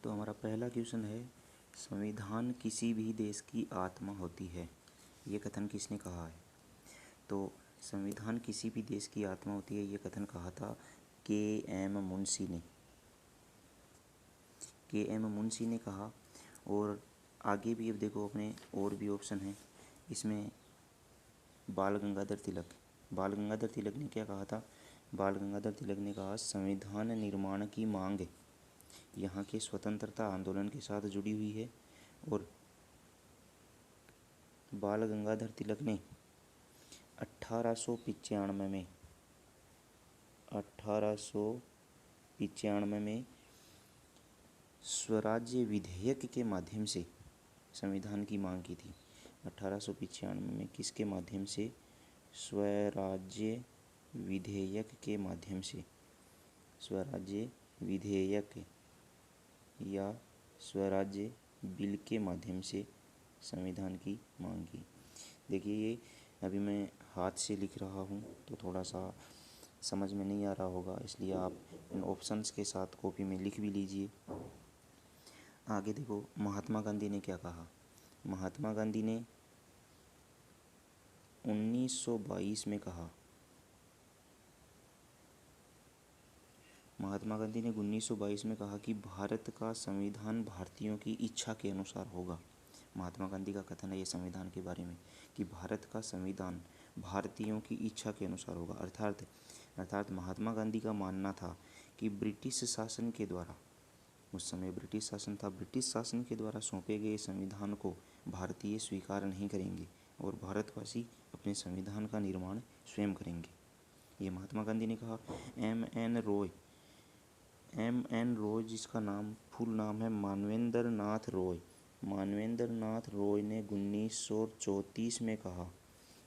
तो हमारा पहला क्वेश्चन है, संविधान किसी भी देश की आत्मा होती है। ये कथन किसने कहा है? तो संविधान किसी भी देश की आत्मा होती है, ये कथन कहा था के.एम. मुंशी ने। के.एम. मुंशी ने कहा। और आगे भी अब देखो अपने और भी ऑप्शन हैं इसमें। बाल गंगाधर तिलक ने क्या कहा था? बाल गंगाधर तिलक ने कहा, संविधान निर्माण की मांग यहाँ के स्वतंत्रता आंदोलन के साथ जुड़ी हुई है। और बाल गंगाधर तिलक ने 1895 में स्वराज्य विधेयक के माध्यम से संविधान की मांग की थी। 1895 में किसके माध्यम से? स्वराज्य विधेयक के माध्यम से। स्वराज्य विधेयक या स्वराज्य बिल के माध्यम से संविधान की मांग की। देखिए, ये अभी मैं हाथ से लिख रहा हूँ तो थोड़ा सा समझ में नहीं आ रहा होगा, इसलिए आप इन ऑप्शंस के साथ कॉपी में लिख भी लीजिए। आगे देखो, महात्मा गांधी ने क्या कहा? महात्मा गांधी ने 1922 में कहा। महात्मा गांधी ने 1922 में कहा कि भारत का संविधान भारतीयों की इच्छा के अनुसार होगा। महात्मा गांधी का कथन है ये संविधान के बारे में कि भारत का संविधान भारतीयों की इच्छा के अनुसार होगा। अर्थात महात्मा गांधी का मानना था कि ब्रिटिश शासन के द्वारा, उस समय ब्रिटिश शासन था, ब्रिटिश शासन के द्वारा सौंपे गए संविधान को भारतीय स्वीकार नहीं करेंगे और भारतवासी अपने संविधान का निर्माण स्वयं करेंगे। ये महात्मा गांधी ने कहा। एम एन रॉय जिसका फुल नाम है मानवेंद्र नाथ रॉय ने 1934 में कहा।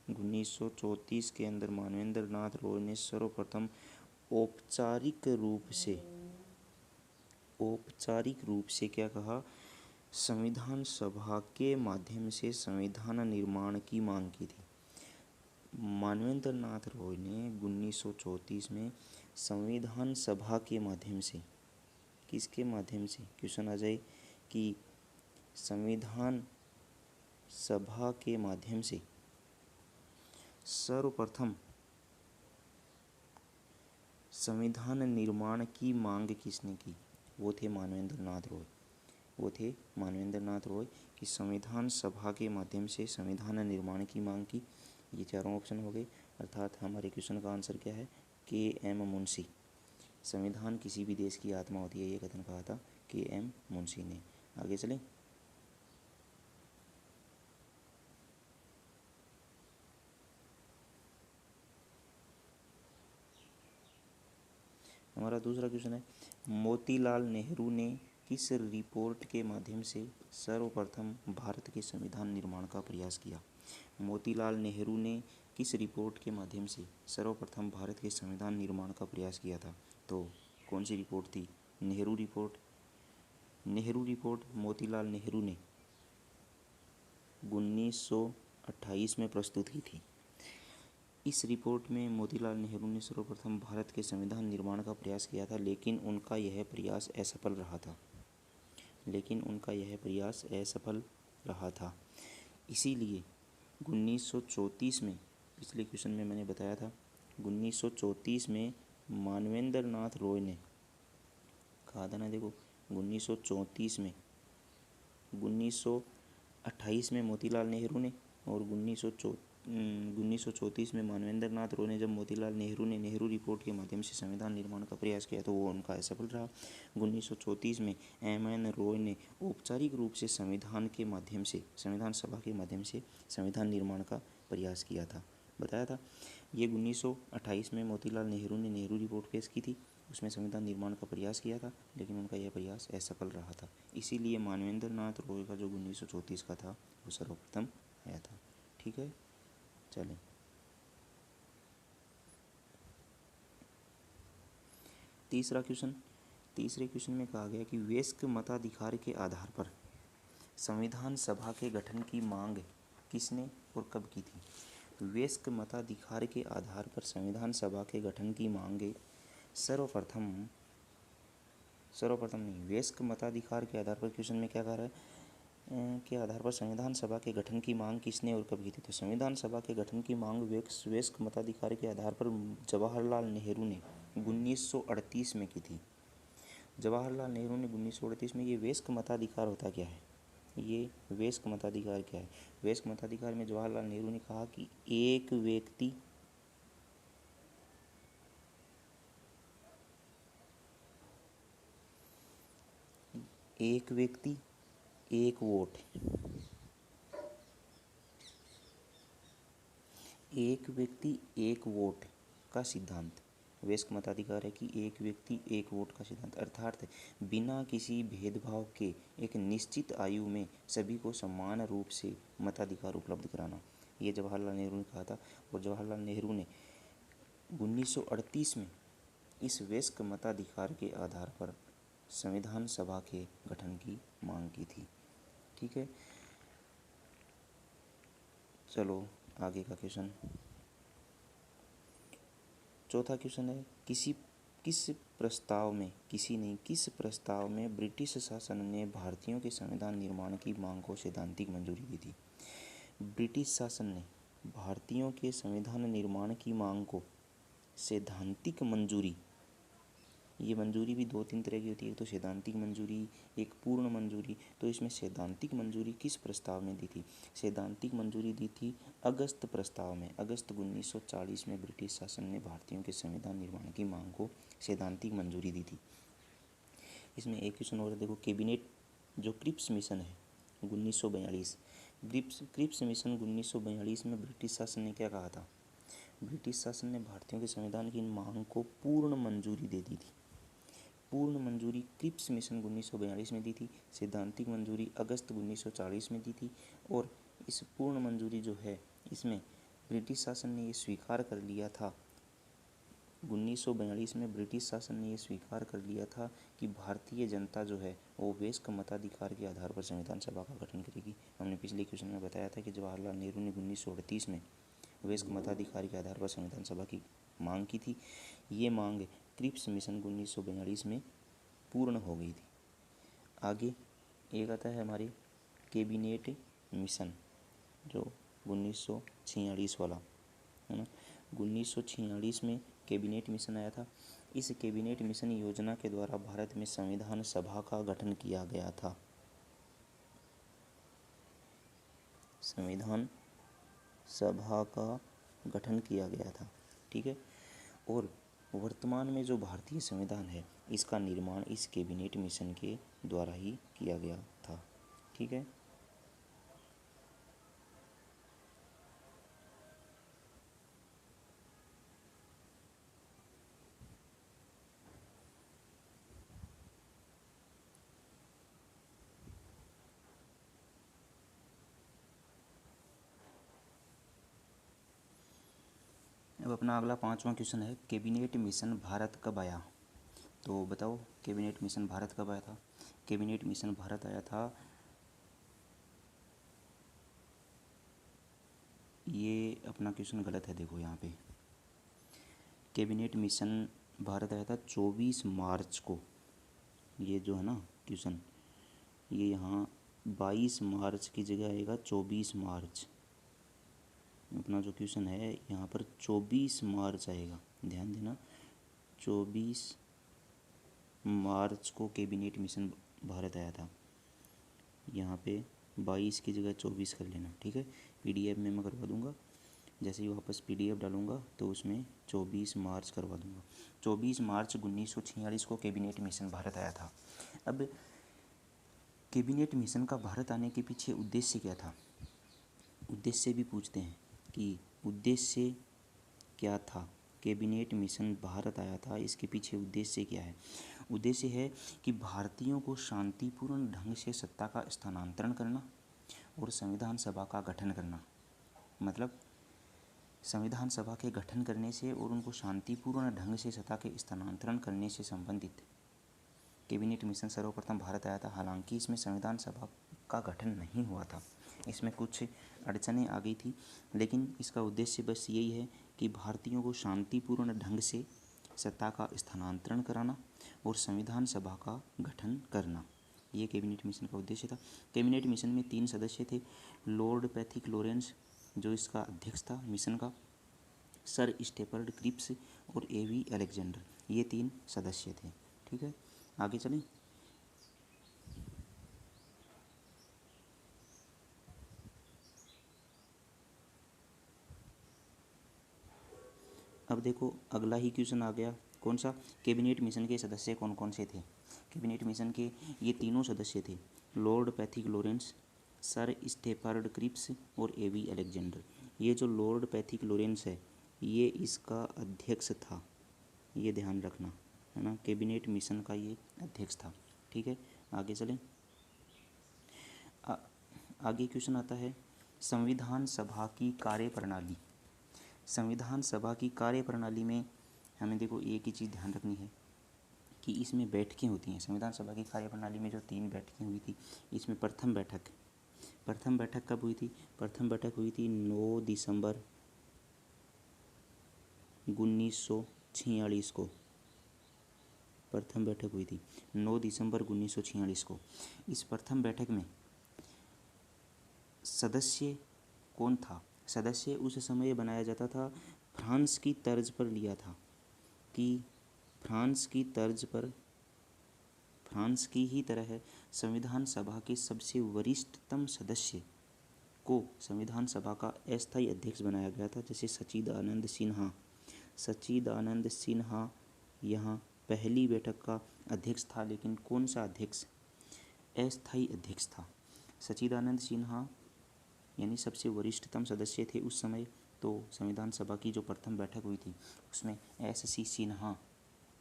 1934 के अंदर मानवेंद्र नाथ रॉय ने सर्वप्रथम औपचारिक रूप से क्या कहा? संविधान सभा के माध्यम से संविधान निर्माण की मांग की थी। मानवेंद्र नाथ रॉय ने 1934 में संविधान सभा के माध्यम से, किसके माध्यम से? क्वेश्चन आ जाए कि संविधान सभा के माध्यम से सर्वप्रथम संविधान निर्माण की मांग किसने की? वो थे मानवेंद्र नाथ रॉय कि संविधान सभा के माध्यम से संविधान निर्माण की मांग की। ये चारों ऑप्शन हो गए। अर्थात हमारे क्वेश्चन का आंसर क्या है? के.एम. मुंशी। संविधान किसी भी देश की आत्मा होती है, ये कथन कहा था के.एम. मुंशी ने। आगे चलें। हमारा दूसरा क्वेश्चन है, मोतीलाल नेहरू ने किस रिपोर्ट के माध्यम से सर्वप्रथम भारत के संविधान निर्माण का प्रयास किया? मोतीलाल नेहरू ने किस रिपोर्ट के माध्यम से सर्वप्रथम भारत के संविधान निर्माण का प्रयास किया था? तो कौन सी रिपोर्ट थी? नेहरू रिपोर्ट मोतीलाल नेहरू ने 1928 में प्रस्तुत की थी। इस रिपोर्ट में मोतीलाल नेहरू ने सर्वप्रथम भारत के संविधान निर्माण का प्रयास किया था, लेकिन उनका यह प्रयास असफल रहा था। इसीलिए 1934 में, पिछले क्वेश्चन में मैंने बताया था, 1934 में मानवेंद्र नाथ रॉय ने कहा था ना, देखो 1934 में, 1928 में मोतीलाल नेहरू ने और 1934 में मानवेंद्र नाथ रॉय ने जब मोतीलाल नेहरू ने नेहरू रिपोर्ट के माध्यम से संविधान निर्माण का प्रयास किया तो वो उनका असफल रहा। 1934 में एम एन रॉय ने औपचारिक रूप से संविधान सभा के माध्यम से संविधान निर्माण का प्रयास किया था, बताया था। ये 1928 में मोतीलाल नेहरू ने नेहरू रिपोर्ट पेश की थी, उसमें संविधान निर्माण का प्रयास किया था, लेकिन उनका यह प्रयास असफल रहा था। इसीलिए मानवेंद्र नाथ रॉय का जो 1934 का था वो सर्वप्रथम आया था। ठीक है, चलें। तीसरे क्वेश्चन में कहा गया कि वयस्क मताधिकार के आधार पर संविधान सभा के गठन की मांग किसने और कब की थी? वयस्क मताधिकार के आधार पर संविधान सभा के गठन की मांग सर्वप्रथम सर्वप्रथम नहीं, वयस्क मताधिकार के आधार पर क्वेश्चन में क्या कह रहा है के आधार पर संविधान सभा के गठन की मांग किसने और कब की थी? तो संविधान सभा के गठन की मांग वयस्क मताधिकार के आधार पर जवाहरलाल नेहरू ने 1938 में की थी। जवाहरलाल नेहरू ने 1938 में, ये वयस्क मताधिकार होता क्या है? ये वयस्क मताधिकार क्या है? वयस्क मताधिकार में जवाहरलाल नेहरू ने कहा कि एक व्यक्ति एक वोट, एक व्यक्ति एक वोट का सिद्धांत। वयस्क मताधिकार है कि एक व्यक्ति एक वोट का सिद्धांत, अर्थात बिना किसी भेदभाव के एक निश्चित आयु में सभी को समान रूप से मताधिकार उपलब्ध कराना, ये जवाहरलाल नेहरू ने कहा था। और जवाहरलाल नेहरू ने 1938 में इस वयस्क मताधिकार के आधार पर संविधान सभा के गठन की मांग की थी। ठीक है, चलो आगे का क्वेश्चन। चौथा क्वेश्चन है, किस प्रस्ताव में ब्रिटिश शासन ने भारतीयों के संविधान निर्माण की मांग को सैद्धांतिक मंजूरी दी थी? ब्रिटिश शासन ने भारतीयों के संविधान निर्माण की मांग को सैद्धांतिक मंजूरी, ये मंजूरी भी दो तीन तरह की होती है, एक तो सैद्धांतिक मंजूरी, एक पूर्ण मंजूरी। तो इसमें सैद्धांतिक मंजूरी किस प्रस्ताव में दी थी? सैद्धांतिक मंजूरी दी थी अगस्त प्रस्ताव में। अगस्त 1940 में ब्रिटिश शासन ने भारतीयों के संविधान निर्माण की मांग को सैद्धांतिक मंजूरी दी थी। इसमें एक क्वेश्चन और देखो, कैबिनेट जो क्रिप्स मिशन है 1942, क्रिप्स मिशन 1942 में ब्रिटिश शासन ने क्या कहा था? ब्रिटिश शासन ने भारतीयों के संविधान की मांग को पूर्ण मंजूरी दे दी थी। पूर्ण मंजूरी क्रिप्स मिशन 1942 में दी थी, सैद्धांतिक मंजूरी अगस्त 1940 में दी थी। और इस पूर्ण मंजूरी जो है, इसमें ब्रिटिश शासन ने ये स्वीकार कर लिया था, 1942 में ब्रिटिश शासन ने ये स्वीकार कर लिया था कि भारतीय जनता जो है वो वयस्क मताधिकार के आधार पर संविधान सभा का गठन करेगी। हमने पिछले क्वेश्चन में बताया था कि जवाहरलाल नेहरू ने 1938 में वयस्क मताधिकार के आधार पर संविधान सभा की मांग की थी। ये मांग क्रिप्स मिशन 1942 में पूर्ण हो गई थी। आगे एक आता है हमारे कैबिनेट मिशन, जो 1946 वाला है ना। 1946 में कैबिनेट मिशन आया था। इस कैबिनेट मिशन योजना के द्वारा भारत में संविधान सभा का गठन किया गया था। संविधान सभा का गठन किया गया था, ठीक है। और वर्तमान में जो भारतीय संविधान है, इसका निर्माण इस कैबिनेट मिशन के द्वारा ही किया गया था, ठीक है। अब अपना अगला पांचवा क्वेश्चन है, कैबिनेट मिशन भारत कब आया? तो बताओ, कैबिनेट मिशन भारत कब आया था? कैबिनेट मिशन भारत आया था, ये अपना क्वेश्चन गलत है, देखो यहाँ पे कैबिनेट मिशन भारत आया था 24 मार्च को। ये जो है ना क्वेश्चन, ये यहाँ 22 मार्च की जगह आएगा 24 मार्च। अपना जो क्वेश्चन है यहाँ पर 24 मार्च आएगा, ध्यान देना। 24 मार्च को कैबिनेट मिशन भारत आया था। यहाँ पे 22 की जगह 24 कर लेना, ठीक है। पीडीएफ में मैं करवा दूँगा, जैसे ही वापस पीडीएफ डालूँगा तो उसमें 24 मार्च करवा दूँगा। 24 मार्च 1946 को कैबिनेट मिशन भारत आया था। अब कैबिनेट मिशन का भारत आने के पीछे उद्देश्य क्या था? उद्देश्य भी पूछते हैं कि उद्देश्य क्या था? कैबिनेट मिशन भारत आया था, इसके पीछे उद्देश्य क्या है? उद्देश्य है कि भारतीयों को शांतिपूर्ण ढंग से सत्ता का स्थानांतरण करना और संविधान सभा का गठन करना। मतलब संविधान सभा के गठन करने से और उनको शांतिपूर्ण ढंग से सत्ता के स्थानांतरण करने से संबंधित कैबिनेट मिशन सर्वप्रथम भारत आया था। हालांकि इसमें संविधान सभा का गठन नहीं हुआ था, इसमें कुछ अड़चनें आ गई थी, लेकिन इसका उद्देश्य बस यही है कि भारतीयों को शांतिपूर्ण ढंग से सत्ता का स्थानांतरण कराना और संविधान सभा का गठन करना, ये कैबिनेट मिशन का उद्देश्य था। कैबिनेट मिशन में 3 सदस्य थे, लॉर्ड पैथिक लॉरेंस जो इसका अध्यक्ष था मिशन का, सर स्टेफर्ड क्रिप्स और एवी अलेक्जेंडर, ये 3 सदस्य थे। ठीक है, आगे चलें। अब देखो अगला ही क्वेश्चन आ गया, कौन सा, कैबिनेट मिशन के सदस्य कौन कौन से थे। कैबिनेट मिशन के ये तीनों सदस्य थे, Lord Pethick Lawrence, Sir Stafford Cripps और एवी अलेक्जेंडर। ये जो लॉर्ड पैथिक लॉरेंस है ये इसका अध्यक्ष था, ये ध्यान रखना है ना, कैबिनेट मिशन का ये अध्यक्ष था। ठीक है, आगे चलें। आगे क्वेश्चन आता है संविधान सभा की कार्यप्रणाली। संविधान सभा की कार्यप्रणाली में हमें देखो एक ही चीज़ ध्यान रखनी है कि इसमें बैठकें होती हैं। संविधान सभा की कार्यप्रणाली में जो 3 बैठकें हुई थी, इसमें प्रथम बैठक कब हुई थी? प्रथम बैठक हुई थी 9 दिसंबर 1946 को। प्रथम बैठक हुई थी 9 दिसंबर 1946 को। इस प्रथम बैठक में सदस्य कौन था? सदस्य उस समय बनाया जाता था, फ्रांस की तर्ज पर लिया था कि फ्रांस की तर्ज पर, फ्रांस की ही तरह संविधान सभा के सबसे वरिष्ठतम सदस्य को संविधान सभा का अस्थायी अध्यक्ष बनाया गया था। जैसे सच्चिदानंद सिन्हा यहाँ पहली बैठक का अध्यक्ष था, लेकिन कौन सा अध्यक्ष? अस्थायी अध्यक्ष था। सच्चिदानंद सिन्हा यानी सबसे वरिष्ठतम सदस्य थे उस समय। तो संविधान सभा की जो प्रथम बैठक हुई थी उसमें SC सिन्हा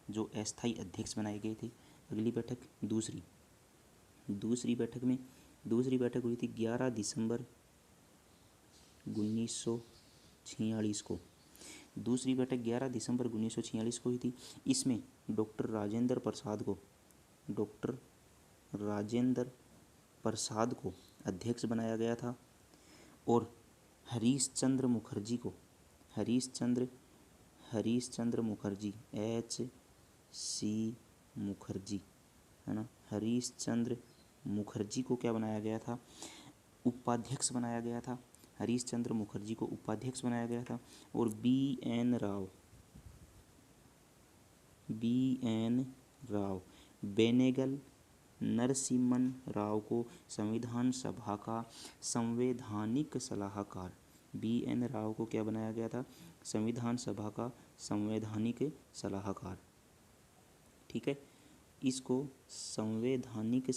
जो अस्थायी अध्यक्ष बनाए गए थे। अगली बैठक दूसरी बैठक हुई थी 11 दिसंबर 1946 को। दूसरी बैठक 11 दिसंबर 1946 को हुई थी। इसमें डॉक्टर राजेंद्र प्रसाद को अध्यक्ष बनाया गया था और हरीश चंद्र मुखर्जी HC मुखर्जी है ना, हरीश चंद्र मुखर्जी को क्या बनाया गया था? उपाध्यक्ष बनाया गया था। हरीश चंद्र मुखर्जी को उपाध्यक्ष बनाया गया था और BN राव बेनेगल नरसिम्हन राव को संविधान सभा का संवैधानिक सलाहकार, BN राव को क्या बनाया गया था? संविधान सभा का संवैधानिक सलाहकार। ठीक है, इसको संवैधानिक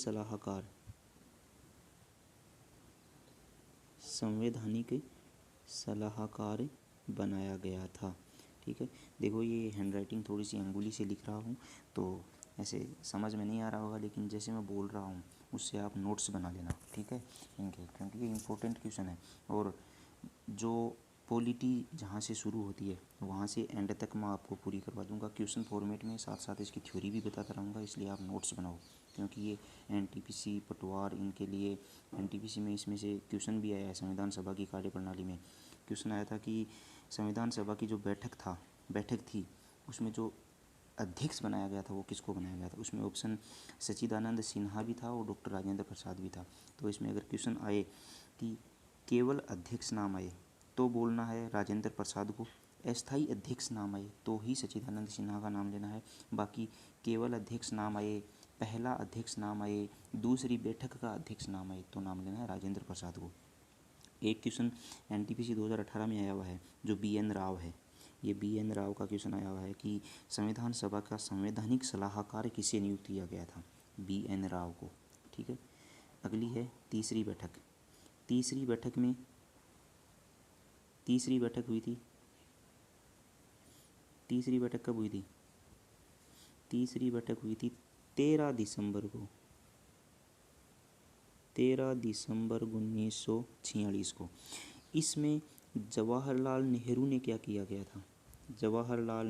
सलाहकार बनाया गया था। ठीक है, देखो ये हैंडराइटिंग थोड़ी सी अंगुली से लिख रहा हूँ तो ऐसे समझ में नहीं आ रहा होगा, लेकिन जैसे मैं बोल रहा हूँ उससे आप नोट्स बना लेना। ठीक है इनके, क्योंकि ये इम्पोर्टेंट क्वेश्चन है और जो पॉलिटी जहाँ से शुरू होती है वहाँ से एंड तक मैं आपको पूरी करवा दूंगा क्वेश्चन फॉर्मेट में, साथ साथ इसकी थ्योरी भी बताता रहूँगा। इसलिए आप नोट्स बनाओ, क्योंकि ये NTPC पटवार इनके लिए, NTPC में इसमें से क्वेश्चन भी आया है। संविधान सभा की कार्यप्रणाली में क्वेश्चन आया था कि संविधान सभा की जो बैठक थी उसमें जो अध्यक्ष बनाया गया था वो किसको बनाया गया था? उसमें ऑप्शन सच्चिदानंद सिन्हा भी था और डॉक्टर राजेंद्र प्रसाद भी था। तो इसमें अगर क्वेश्चन आए कि केवल अध्यक्ष नाम आए तो बोलना है राजेंद्र प्रसाद को, अस्थायी अध्यक्ष नाम आए तो ही सच्चिदानंद सिन्हा का नाम लेना है। बाकी केवल अध्यक्ष नाम आए, पहला अध्यक्ष नाम आए, दूसरी बैठक का अध्यक्ष नाम आए तो नाम लेना है राजेंद्र प्रसाद को। एक क्वेश्चन NTPC 2018 में आया हुआ है जो BN राव है, ये BN राव का क्वेश्चन आया हुआ है कि संविधान सभा का संवैधानिक सलाहकार किसे नियुक्त किया गया था? BN राव को। ठीक है, अगली है तीसरी बैठक हुई थी। तीसरी बैठक कब हुई थी? तीसरी बैठक हुई थी 13 दिसंबर 1946 को। इसमें जवाहरलाल नेहरू ने क्या किया गया था? जवाहरलाल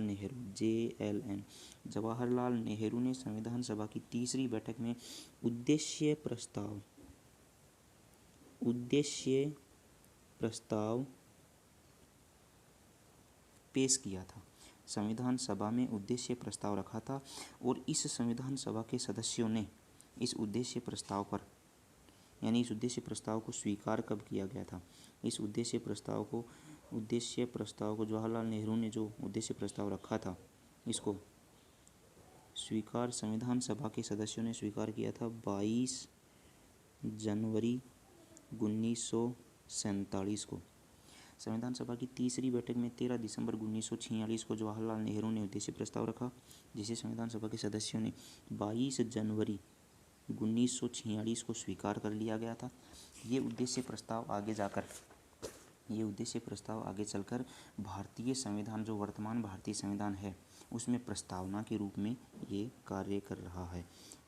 नेहरू ने संविधान सभा की तीसरी बैठक में उद्देश्य प्रस्ताव पेश किया था। संविधान सभा में उद्देश्य प्रस्ताव रखा था और इस संविधान सभा के सदस्यों ने इस उद्देश्य प्रस्ताव पर, यानी इस उद्देश्य प्रस्ताव को स्वीकार कब किया गया था? इस उद्देश्य प्रस्ताव को जवाहरलाल नेहरू ने जो उद्देश्य प्रस्ताव रखा था, इसको स्वीकार संविधान सभा के सदस्यों ने स्वीकार किया था 22 जनवरी 1947 को। संविधान सभा की तीसरी बैठक में 13 दिसंबर 1946 को जवाहरलाल नेहरू ने उद्देश्य प्रस्ताव रखा, जिसे संविधान सभा के सदस्यों ने 22 जनवरी 1946 को स्वीकार कर लिया गया था। ये उद्देश्य प्रस्ताव आगे चलकर भारतीय संविधान, जो वर्तमान भारतीय संविधान है, उसमें प्रस्तावना के रूप में ये कार्य कर रहा है।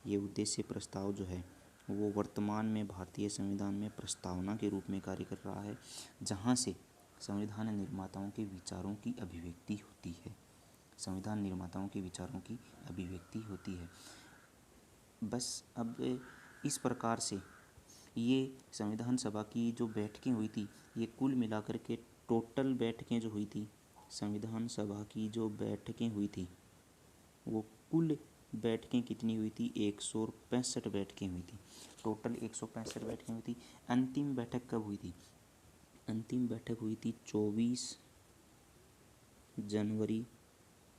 ये उद्देश्य प्रस्ताव जो है वो वर्तमान में भारतीय संविधान में प्रस्तावना के रूप में कार्य कर रहा है, जहाँ से संविधान निर्माताओं के विचारों की अभिव्यक्ति होती है। बस अब इस प्रकार से ये संविधान सभा की जो बैठकें हुई थी, ये कुल मिलाकर के टोटल बैठकें जो हुई थी, संविधान सभा की जो बैठकें हुई थी, वो कुल बैठकें कितनी हुई थी? 165 बैठकें हुई थी। टोटल 165 बैठकें हुई थी। अंतिम बैठक कब हुई थी? अंतिम बैठक हुई थी 24 जनवरी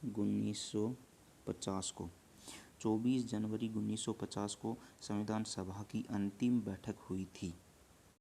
1950 को। 24 जनवरी 1950 को संविधान सभा की अंतिम बैठक हुई थी।